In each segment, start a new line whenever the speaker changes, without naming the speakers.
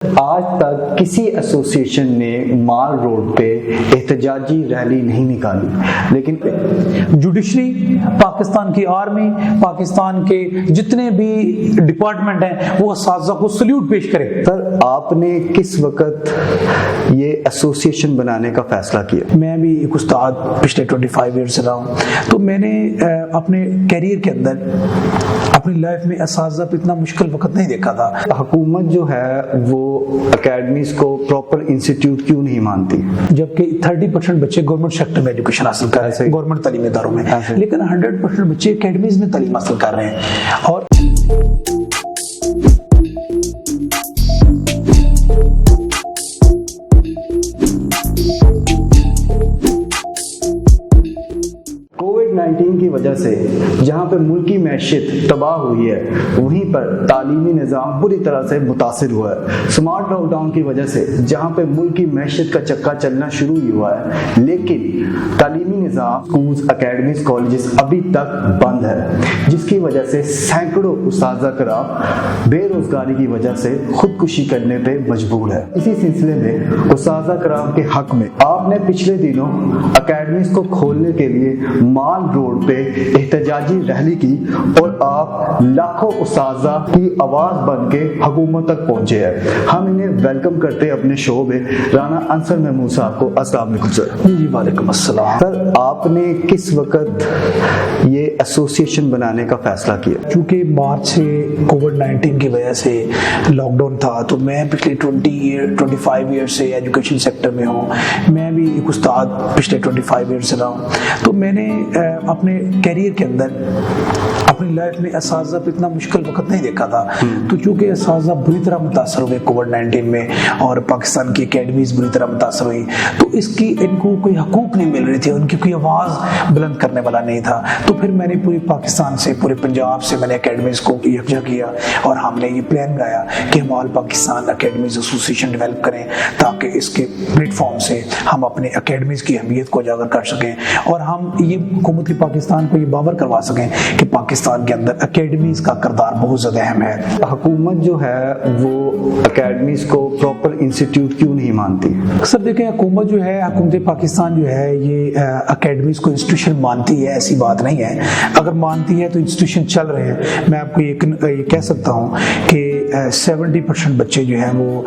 آج تک کسی ایسوسیشن نے مال روڈ پہ احتجاجی ریلی نہیں نکالی، لیکن
جوڈیشری، پاکستان کی آرمی، پاکستان کے جتنے بھی ڈپارٹمنٹ ہیں وہ اساتذہ کو سلیوٹ پیش کرے۔
سر، آپ نے کس وقت یہ ایسوسیشن بنانے کا فیصلہ کیا؟
میں بھی ایک استاد پچھلے 25 ایئر سے رہا ہوں، تو میں نے اپنے کیریئر کے اندر اپنی لائف میں اساتذہ پہ اتنا مشکل وقت نہیں دیکھا تھا۔
حکومت جو ہے وہ اکیڈمیز کو پراپر انسٹیٹیوٹ کیوں نہیں مانتی؟
جبکہ 30% بچے گورنمنٹ سیکٹر میں ایجوکیشن حاصل کر رہے ہیں، گورنمنٹ تعلیمی اداروں میں، لیکن 100% بچے اکیڈمیز میں تعلیم حاصل کر رہے ہیں۔ اور
کووڈ-19 کی وجہ سے جہاں پہ ملکی معیشت تباہ ہوئی ہے، وہیں پر تعلیمی نظام بری طرح سے متاثر ہوا ہے۔ سمارٹ لاک ڈاؤن کی وجہ سے جہاں پہ ملکی معیشت کا چکا چلنا شروع ہی ہوا ہے، لیکن تعلیمی نظام، اسکولز، اکیڈمیز، کالجز ابھی تک بند ہے، جس کی وجہ سے سینکڑوں اساتذہ کرام بے روزگاری کی وجہ سے خودکشی کرنے پہ مجبور ہے۔ اسی سلسلے میں اساتذہ کرام کے حق میں آپ نے پچھلے دنوں اکیڈمیز کو کھولنے کے لیے مال روڈ پہ احتجاجی ریلی کی، اور آپ لاکھوں اساتذہ کی آواز بن کے حکومت تک پہنچے ہیں۔ ہم انہیں ویلکم کرتے ہیں اپنے شو میں۔ رانا انصر محمود صاحب کو السلام علیکم سر۔
جی وعلیکم السلام۔
سر، آپ نے کس وقت یہ ایسوسیشن بنانے کا فیصلہ کیا؟
چونکہ مارچ سے کووڈ-19 کی وجہ سے لاک ڈاؤن تھا، تو میں پچھلے 25 ایئر سے ایجوکیشن سیکٹر میں ہوں۔ میں بھی ایک استاد پچھلے 25 ایئر سے رہا ہوں، تو میں نے اپنے کیریئر کے اندر اپنی لائف میں اساتذہ پہ اتنا مشکل وقت نہیں دیکھا تھا۔ تو چونکہ اساتذہ بری طرح متاثر ہوئے کووڈ-19 میں، اور پاکستان کی اکیڈمیز بری طرح متاثر ہوئی، تو اس کی ان کو کوئی حقوق نہیں مل رہی تھی، ان کی کوئی آواز بلند کرنے والا نہیں تھا۔ تو پھر میں نے پوری پاکستان سے، پورے پنجاب سے میں نے اکیڈمیز کو یکجا کیا، اور ہم نے یہ پلان بنایا کہ ہم آل پاکستان اکیڈمیز ایسوسیشن ڈیولپ کریں، تاکہ اس کے پلیٹ فارم سے ہم اپنے اکیڈمیز کی اہمیت کو اجاگر کر سکیں، اور ہم یہ حکومت پاکستان کو یہ باور کروا سکیں کہ پاکستان کے اندر اکیڈمیز کا کردار بہت زیادہ اہم ہے۔
حکومت جو ہے وہ اکیڈمیز کو پراپر انسٹیٹیوٹ کیوں نہیں مانتی؟
سر دیکھیں، حکومت جو ہے، حکومت پاکستان جو ہے، یہ اکیڈمیز کو انسٹیٹیوشن مانتی ہے، ایسی بات نہیں ہے۔ اگر مانتی ہے تو انسٹیٹیوشن چل رہے ہیں۔ میں آپ کو یہ کہہ سکتا ہوں کہ 70% بچے جو ہیں وہ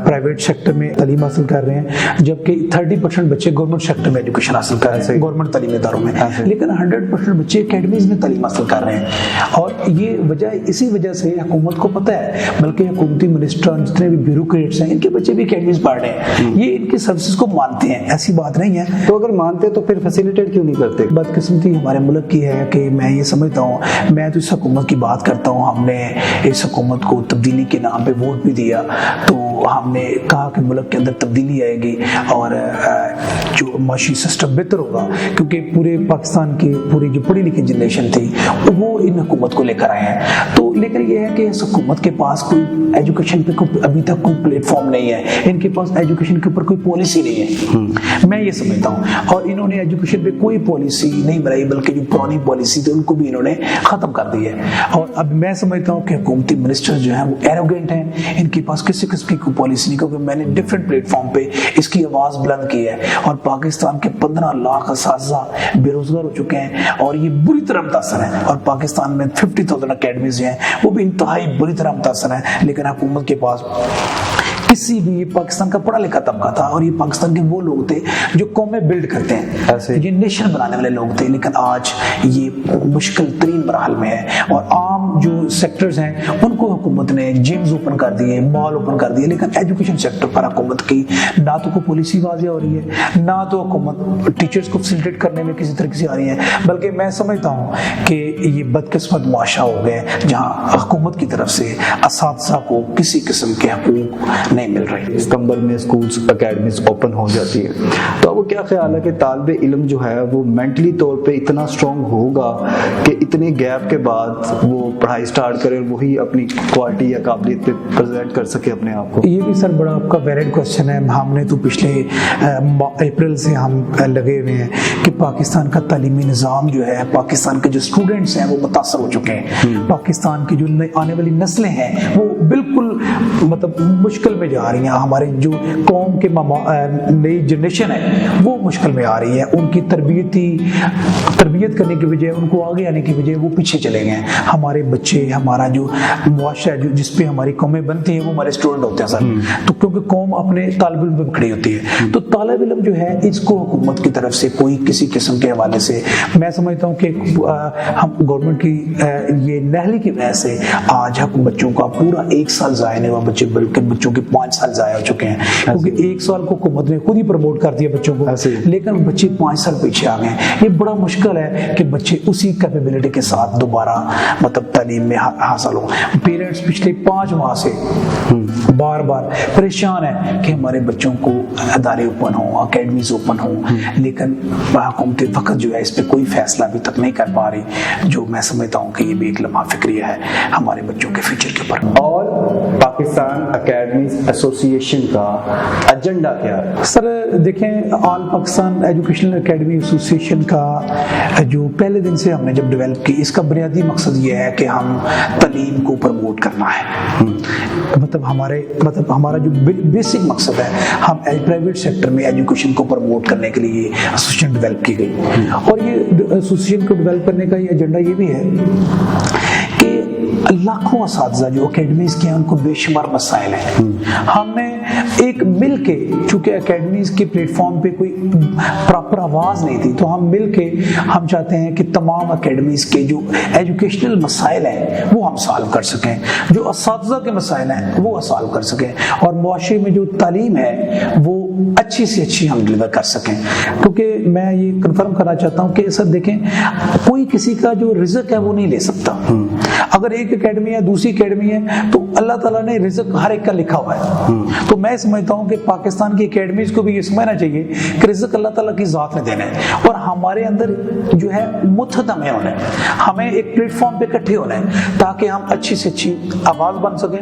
پرائیویٹ سیکٹر میں تعلیم حاصل کر رہے ہیں، جبکہ 30% بچے گورنمنٹ سیکٹر میں ایجوکیشن حاصل کر رہے ہیں، گورنمنٹ تعلیمی اداروں میں، لیکن 100% بچے اکیڈمیز میں تعلیم حاصل کر رہے ہیں۔ اور یہ وجہ اسی وجہ سے حکومت کو پتہ ہے، بلکہ حکومتی منسٹران جتنے بھی بیوروکریٹس ہیں، ان کے بچے بھی اکیڈمیز پڑھ رہے ہیں، یہ ان کی سروسز کو مانتے ہیں، ایسی بات نہیں ہے۔
تو اگر مانتے تو پھر فیسیلیٹیٹ کیوں نہیں کرتے؟
بدقسمتی ہمارے ملک کی ہے کہ میں یہ سمجھتا ہوں، میں تو اس حکومت کی بات کرتا ہوں، ہم نے اس حکومت کو تبدیلی کے نام پہ ووٹ بھی دیا، تو ہم نے کہا کہ ملک کے اندر تبدیلی آئے گی اور جو معاشی سسٹم بہتر ہوگا، کیونکہ پورے پاکستان کی پوری جو پڑھی لکھی جنریشن تھی وہ ان حکومت کو لے کر آئے ہیں۔ تو لیکن یہ ہے کہ اس حکومت کے پاس کوئی ایجوکیشن پہ ابھی تک کوئی پلیٹ فارم نہیں ہے، ان کے پاس ایجوکیشن کے اوپر کوئی پالیسی نہیں ہے، میں یہ سمجھتا ہوں۔ اور انہوں نے ایجوکیشن پہ کوئی پالیسی نہیں بنائی، بلکہ جو پرانی پالیسی تھی ان کو بھی انہوں نے ختم کر دی ہے۔ اور اب میں سمجھتا ہوں کہ حکومتی منسٹر جو ہیں وہ ایروگینٹ ہیں، ان کے پاس کسی قسم کی کوئی پالیسی نہیں، کیونکہ میں نے ڈفرینٹ پلیٹ فارم پہ اس کی آواز بلند کی ہے، اور پاکستان کے 15 لاکھ اساتذہ بے روزگار ہو چکے ہیں، اور یہ بری طرح متاثر ہیں، اور پاکستان میں 50,000 اکیڈمیز ہیں، وہ بھی انتہائی بری طرح متاثر ہیں، لیکن حکومت کے پاس کسی بھی، یہ پاکستان کا پڑھا لکھا طبقہ تھا، اور یہ پاکستان کے وہ لوگ تھے جو قومیں بلڈ کرتے ہیں، یہ نیشن بنانے والے لوگ تھے، لیکن آج یہ مشکل ترین مراحل میں ہے، اور عام جو سیکٹرز ہیں ان کو حکومت نے جیمز اوپن کر دیے، مال اوپن کر دیے، لیکن ایجوکیشن سیکٹر پر حکومت کی نہ تو کوئی پالیسی واضح ہو رہی ہے، نہ تو حکومت ٹیچرز کو فیسیلیٹیٹ کرنے میں کسی طریقے سے آ رہی ہے، بلکہ میں سمجھتا ہوں کہ یہ بدقسمت معاشرہ ہو گئے جہاں حکومت کی طرف سے اساتذہ کو کسی قسم کے حقوق نہیں مل رہی۔
ستمبر میں اسکولز اکیڈمیز اوپن ہو جاتی ہے. تو اب وہ کیا خیال ہے کہ طالب علم جو ہے وہ مینٹلی طور پہ اتنا اسٹرانگ ہوگا کہ اتنے گیپ کے بعد وہ پڑھائی سٹارٹ کرے اور وہی اپنی کوالٹی یا قابلیت پہ پریزنٹ کر سکے اپنے آپ کو؟
یہ بھی سر بڑا آپ کا ویلڈ کوشچن ہے. ہم نے تو پچھلے اپریل سے ہم لگے ہوئے ہیں کہ پاکستان کا تعلیمی نظام جو ہے, پاکستان کے جو اسٹوڈنٹس ہیں وہ متاثر ہو چکے ہیں. پاکستان کی جو آنے والی نسلیں ہیں وہ بالکل مطلب مشکل میں جا رہی ہیں. ہمارے جو قوم کے نئی جنریشن ہے وہ مشکل میں آ رہی ہے. ان کی تربیت کرنے کی بجائے, ان کو آگے آنے کی بجائے وہ پیچھے چلے گئے. ہمارے بچے, ہمارا جو معاشرہ جو جس پہ ہماری قومیں بنتی ہیں وہ ہمارے اسٹوڈنٹ ہوتے ہیں سر. تو کیونکہ قوم اپنے طالب علم پہ کھڑی ہوتی ہے, تو طالب علم جو ہے اس کو حکومت کی طرف سے کوئی کسی قسم کے حوالے سے میں سمجھتا ہوں کہ ہم گورنمنٹ کی یہ نہلی کی وجہ سے آج ہم بچوں کا پورا 1 سال ضائع نہیں ہوا, بچے بلکہ بچوں کے 5 سال ضائع ہو چکے ہیں. کیونکہ 1 سال کو حکومت نے خود ہی پروموٹ کر دیا بچوں کو, لیکن بچے 5 سال پیچھے آ گئے ہیں. یہ بڑا مشکل ہے کہ بچے اسی کیپیبلٹی کے ساتھ دوبارہ مطلب تعلیم میں حاصل ہوں. پیرنٹس پچھلے 5 ماہ سے بار بار پریشان ہیں کہ ہمارے بچوں کو ادارے اوپن ہوں, اکیڈمیز اوپن ہوں, لیکن حکومت وقت جو ہے اس پہ کوئی فیصلہ ابھی تک نہیں کر پا رہی, جو میں سمجھتا ہوں کہ یہ بھی ایک لمحہ فکریہ ہے ہمارے بچوں کے فیوچر کے اوپر.
اور پاکستان اکیڈمیز ایسوسی ایشن کا ایجنڈا کیا ہے؟
سر دیکھیں, آل پاکستان ایجوکیشنل اکیڈمی ایسوسی ایشن کا جو پہلے دن سے ہم نے جب ڈیولپ کی, اس کا بنیادی مقصد یہ ہے کہ ہم تعلیم کو پروموٹ کرنا ہے. مطلب ہمارا جو بیسک مقصد ہے, ہم پرائیویٹ سیکٹر میں ایجوکیشن کو پروموٹ کرنے کے لیے ایسوسی ایشن ڈیولپ کی گئی. اور یہ ایسوسی ایشن کو ڈیولپ کرنے کا یہ ایجنڈا یہ بھی ہے کہ لاکھوں اساتذہ جو اکیڈمیز کے ہیں ان کو بے شمار مسائل ہیں. ہم نے ایک مل کے, چونکہ اکیڈمیز کے پلیٹ فارم پہ کوئی پراپر آواز نہیں تھی, تو ہم مل کے ہم چاہتے ہیں کہ تمام اکیڈمیز کے جو ایجوکیشنل مسائل ہیں وہ ہم سالو کر سکیں, جو اساتذہ کے مسائل ہیں وہ سالو کر سکیں, اور معاشرے میں جو تعلیم ہے وہ اچھی سے اچھی ہم ڈلیور کر سکیں. کیونکہ میں یہ کنفرم کرنا چاہتا ہوں کہ سر دیکھیں, کوئی کسی کا جو رزق ہے وہ نہیں لے سکتا. اگر ایک اکیڈمی ہے, دوسری اکیڈمی ہے, تو اللہ تعالیٰ نے رزق ہر ایک کا لکھا ہوا ہے. تو میں سمجھتا ہوں کہ پاکستان کی اکیڈمیز کو بھی یہ سمجھنا چاہیے کہ رزق اللہ تعالیٰ کی ذات نے دینا ہے, اور ہمارے اندر جو ہے متحد ہمیں ہونا ہے, ہمیں ایک پلیٹ فارم پہ اکٹھے ہونا ہے تاکہ ہم اچھی سے اچھی آواز بن سکیں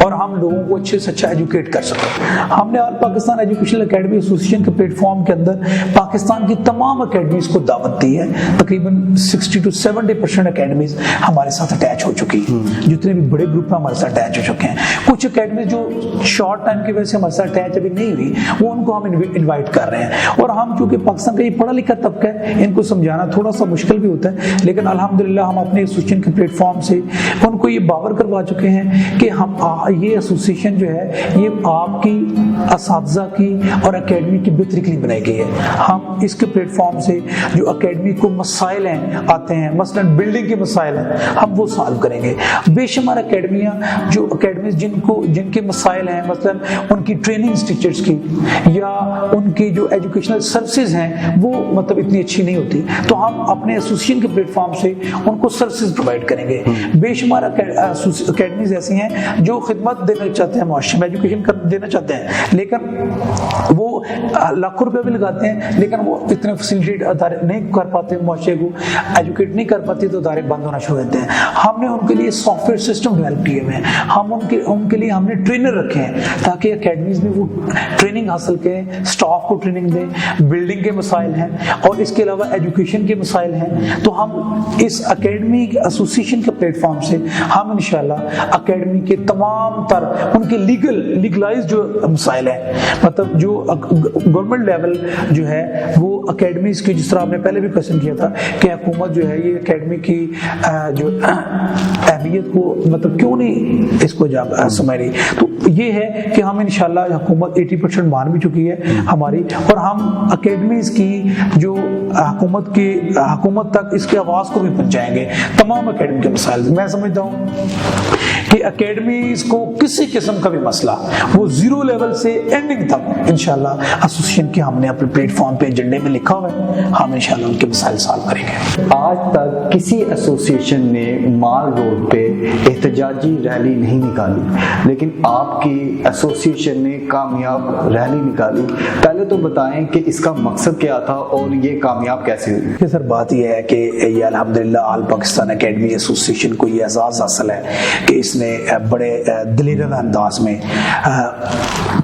اور ہم لوگوں کو اچھے سے اچھا ایجوکیٹ کر سکیں. ہم نے آل پاکستان ایجوکیشنل اکیڈمی ایسوسی ایشن کے پلیٹ فارم کے اندر پاکستان کی تمام اکیڈمیز کو دعوت دی ہے. تقریباً 60 to 70% اکیڈمیز ہمارے ساتھ اٹیچ ہو چکی ہیں. جتنے بھی بڑے گروپ ہیں ہمارے ساتھ اٹیچ ہو چکے ہیں. کچھ اکیڈمیز جو شارٹ ٹائم کی وجہ سے ہمارے ساتھ اٹیچ ابھی نہیں ہوئی, وہ ان کو ہم انوائٹ کر رہے ہیں. اور ہم چونکہ پاکستان کا یہ پڑھا لکھا طبقہ ہے, ان کو سمجھانا تھوڑا سا مشکل بھی ہوتا ہے, لیکن الحمدللہ ہم اپنے ایسوسی ایشن کے پلیٹ فارم سے ان کو یہ باور کروا چکے ہیں کہ ہم یہ ایسوسی ایشن جو ہے یہ آپ کی اساتذہ کی اور اکیڈمی کی بہتری کے لیے بنائی گئی ہے. ہم اس کے پلیٹ فارم سے جو اکیڈمی کو مسائل ہیں آتے ہیں, مثلا بلڈنگ کے مسائل ہیں, ہم وہ سالو کریں گے. بے شمار اکیڈمیاں جو اکیڈمیز جن کے مسائل ہیں, مثلا ان کی ٹریننگ ٹیچرز کی یا ان کی جو ایجوکیشنل سروسز ہیں وہ مطلب اتنی اچھی نہیں ہوتی, تو ہم اپنے ایسوسی ایشن کے پلیٹ فارم سے ان کو سروسز پرووائڈ کریں گے. بے شمار اکیڈمیز ایسی ہیں جو خدمت دینا چاہتے ہیں, معاشرے میں ایجوکیشن دینا چاہتے ہیں, لیکن وہ لاکھوں روپے بھی لگاتے ہیں, لیکن وہ اتنے فیسلٹیٹ ادارے نہیں کر پاتے, معاشرے کو ایجوکیٹ نہیں کر پاتے, تو ادارے بند ہونا شروع ہوتے ہیں. ہم نے ان کے لیے سافٹ ویئر سسٹم ڈیولپ کیے ہوئے ہیں, ہم ان کے لیے ہم نے ٹرینر رکھے ہیں تاکہ اکیڈمیز میں وہ ٹریننگ حاصل کریں, اسٹاف کو ٹریننگ دیں. بلڈنگ کے مسائل ہیں اور اس کے علاوہ ایجوکیشن کے مسائل ہیں, تو ہم اس اکیڈمی ایسوسی ایشن کے پلیٹ فارم سے ہم انشاءاللہ اکیڈمی کے تمام تر ان کے لیگلائز جو مسائل ہیں, مطلب جو گورنمنٹ لیول جو ہے وہ اکیڈمیز کی, جس طرح آپ نے پہلے بھی کوشچن کیا تھا کہ حکومت جو ہے یہ اکیڈمی کی جو اہمیت کو مطلب کیوں نہیں اس کو سمجھ رہی, تو یہ ہے کہ ہم انشاءاللہ حکومت 80% مان بھی چکی ہے ہماری, اور ہم اکیڈمیز کی جو حکومت تک اس کی آواز کو بھی پہنچائیں گے, تمام اکیڈمی کے مسائل. میں سمجھتا ہوں کہ کہ اکیڈمیز کو کسی قسم کا بھی مسئلہ وہ زیرو لیول سے اینڈنگ تک انشاءاللہ ایسوسیشن کے ہم نے اپنے پلیٹ فارم پہ ایجنڈے میں لکھا ہوا ہے، ہم انشاءاللہ ان کے مسائل سالو کریں گے۔
آج تک کسی ایسوسیشن نے مال روڈ پہ احتجاجی ریلی نہیں نکالی، لیکن آپ کی ایسوسیشن نے کامیاب ریلی نکالی۔ پہلے تو بتائیں کہ اس کا مقصد کیا تھا اور یہ کامیاب کیسے ہوئی؟
کہ سر بات یہ ہے کہ یہ الحمدللہ آل پاکستان اکیڈمی ایسوسیشن کو یہ اعزاز حاصل ہے کہ اس نے بڑے دلیرانہ انداز میں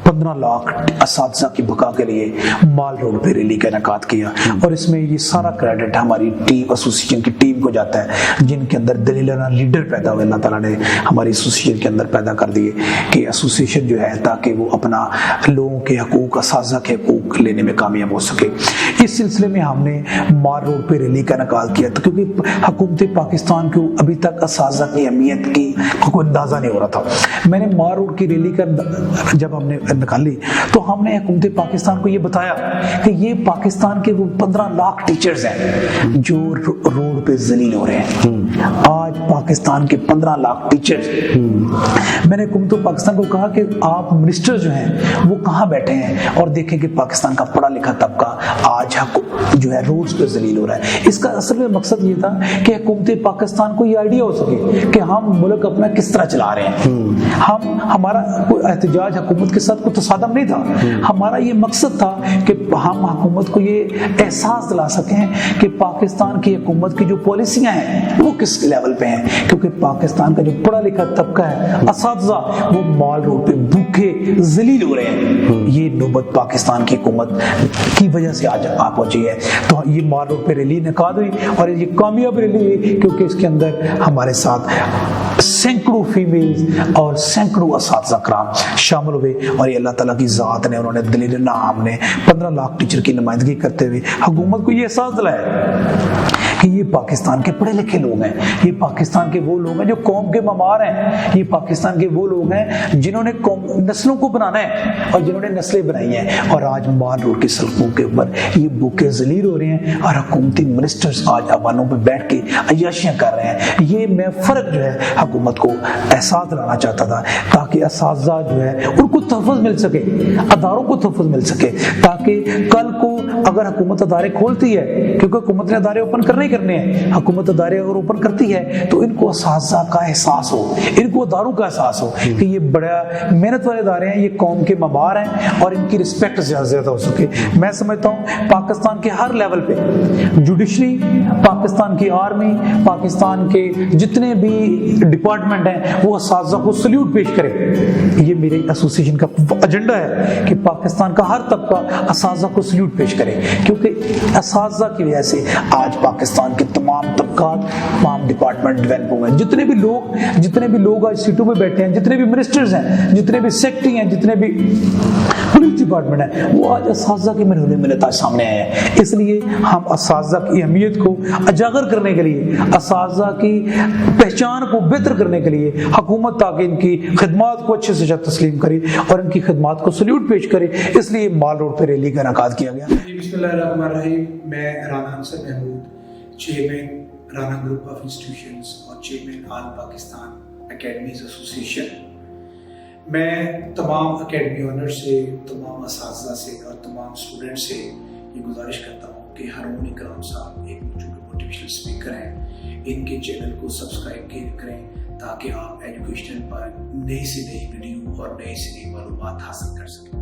15 لاکھ اساتذہ کی بقا کے لیے مال روڈ پہ ریلی کا انعقاد کیا، اور اس میں یہ سارا کریڈٹ ہماری ٹیم ایسوسیشن کی ٹیم کو جاتا ہے، جن کے اندر دلیرانہ لیڈر پیدا ہوئے، اللہ تعالیٰ نے ہماری ایسوسیشن کے اندر پیدا کر دیے کہ ایسوسیشن جو ہے تاکہ وہ اپنا لوگوں کے حقوق، اساتذہ کے حقوق لینے میں کامیاب ہو سکے۔ اس سلسلے میں ہم نے مال روڈ پہ ریلی کا انعقاد کیا، تو کیونکہ حکومت پاکستان کو ابھی تک اساتذہ کی اہمیت کی کوئی اندازہ نہیں ہو رہا تھا۔ میں نے مال روڈ کی ریلی کا جب ہم نے نکالی تو ہم نے حکومت پاکستان کو یہ بتایا کہ یہ پاکستان کے وہ 15 لاکھ ٹیچرز ہیں جو روڈ پہ ذلیل ہو رہے ہیں۔ آج پاکستان کے 15 لاکھ ٹیچرز، میں نے حکومت پاکستان کو کہا کہ آپ منسٹر جو ہیں وہ کہاں بیٹھے ہیں اور دیکھیں کہ پاکستان کا پڑھا لکھا طبقہ آج جو ہے روڈز پہ ذلیل ہو رہا ہے۔ اس کا اصل میں مقصد یہ تھا کہ حکومت پاکستان کو یہ آئیڈیا ہو سکے کہ ہم ملک اپنا کس طرح چلا رہے ہیں۔ ہمارا کوئی احتجاج حکومت کے ساتھ کوئی تصادم نہیں تھا، ہمارا یہ مقصد تھا کہ ہم حکومت کو یہ احساس دلا سکیں کہ پاکستان کی حکومت کی جو پالیسیاں ہیں وہ کس لیول پہ ہیں، کیونکہ پاکستان کا جو پڑھا لکھا طبقہ ہے، اساتذہ، وہ مال روڈ پہ بھوکے ذلیل ہو رہے ہیں۔ یہ نوبت پاکستان کی حکومت کی وجہ سے آج آپ پہنچی ہے۔ تو یہ مال روڈ پہ ریلی انعقاد ہوئی اور یہ کامیاب ریلی ہوئی کیونکہ اس کے اندر ہمارے ساتھ سینکڑوں فیمیلز اور سینکڑوں اساتذہ کرام شامل ہوئے، اور یہ اللہ تعالیٰ کی ذات نے، انہوں نے دلیرانہ ہم نے 15 لاکھ ٹیچر کی نمائندگی کرتے ہوئے حکومت کو یہ احساس دلایا کہ یہ پاکستان کے پڑھے لکھے لوگ ہیں، یہ پاکستان کے وہ لوگ ہیں جو قوم کے معمار ہیں، یہ پاکستان کے وہ لوگ ہیں جنہوں نے نسلوں کو بنانا ہے اور جنہوں نے نسلیں بنائی ہیں، اور آج مال روڈ کی سڑکوں کے اوپر یہ بھوکے ذلیل ہو رہے ہیں اور حکومتی منسٹرز آج عوانوں پہ بیٹھ کے عیاشیاں کر رہے ہیں۔ یہ میں فرق جو ہے حکومت کو احساس دلانا چاہتا تھا تاکہ اساتذہ جو ہے ان کو تحفظ مل سکے، اداروں کو تحفظ مل سکے، تاکہ کل کو اگر حکومت ادارے کھولتی ہے، کیونکہ حکومت نے ادارے اوپن کرنے ہیں، حکومت ادارے اگر اوپن کرتی ہے تو ان کو اساتذہ کا احساس ہو، ان کو اداروں کا احساس ہو کہ یہ بڑا محنت والے ادارے ہیں، یہ قوم کے معمار ہیں، اور ان کی رسپیکٹ زیادہ ہو سکے۔ میں سمجھتا ہوں پاکستان کے ہر لیول پہ جوڈیشری، پاکستان کی آرمی، پاکستان کے جتنے بھی ڈپارٹمنٹ ہیں وہ اساتذہ کو سلیوٹ پیش کرے۔ یہ میرے ایسوسیشن کا ایجنڈا ہے کہ پاکستان کا ہر طبقہ اساتذہ کو سلیوٹ پیش کرے، کیونکہ اساتذہ کی وجہ سے آج پاکستان کے تمام طبقات، تمام ڈپارٹمنٹ ڈیولپ ہوئے ہیں۔ جتنے بھی لوگ آج سیٹوں پہ بیٹھے ہیں، جتنے بھی منسٹرز ہیں، جتنے بھی سیکٹری ہیں، جتنے بھی پولیس ڈپارٹمنٹ ہے، وہ آج اساتذہ کی مرہون ملت آج سامنے آئے ہیں۔ اس لیے ہم اساتذہ کی اہمیت کو اجاگر کرنے کے لیے، اساتذہ کی پہچان کو بہتر کرنے کے لیے حکومت تاکہ ان کی خدمات کو اچھے سے تسلیم کرے اور ان کی خدمات کو سلیوٹ پیش کرے، اس لیے مال روڈ پہ ریلی کا انعقاد کیا گیا۔
بسم اللہ الرحمن الرحیم۔ میں Rana Ansar Mahmood, chairman Rana group of institutions اور chairman all Pakistan academies association. میں تمام اکیڈمی اونر سے، تمام اساتذہ سے اور تمام اسٹوڈنٹ سے یہ گزارش کرتا ہوں کہ ہارون اکرام صاحب ایک موٹیویشنل اسپیکر ہیں، ان کے چینل کو سبسکرائب کریں تاکہ آپ ایجوکیشنل پر نئی سے نئی ویڈیو اور نئی سے نئی معلومات حاصل کر سکیں۔